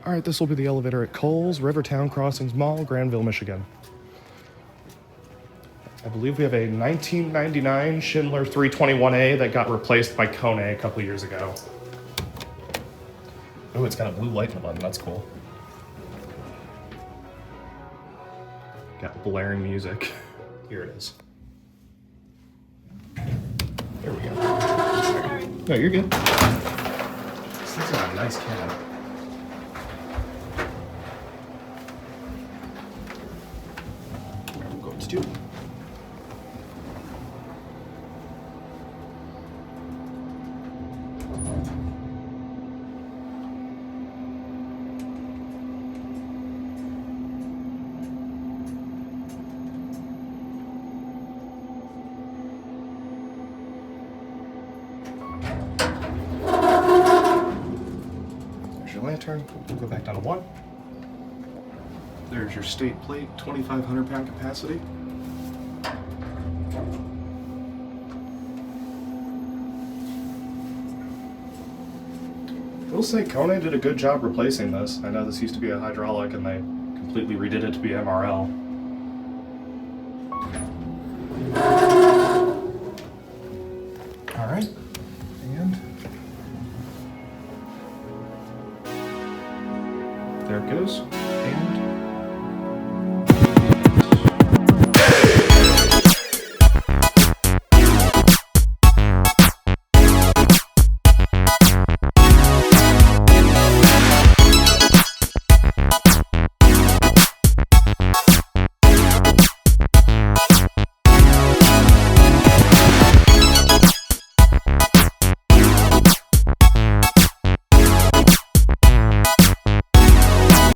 All right, this will be the elevator at Kohl's, Rivertown Crossings Mall, Grandville, Michigan. I believe we have a 1999 Schindler 321A that got replaced by KONE a couple years ago. Oh, it's got a blue light in the button, that's cool. Got blaring music. Here it is. There we go. Sorry. No, you're good. This is a nice cab. I'm going to do. Your lantern. We'll go back down to 1. There's your state plate, 2,500 pound capacity. I will say KONE did a good job replacing this. I know this used to be a hydraulic and they completely redid it to be MRL. All right, and there it goes.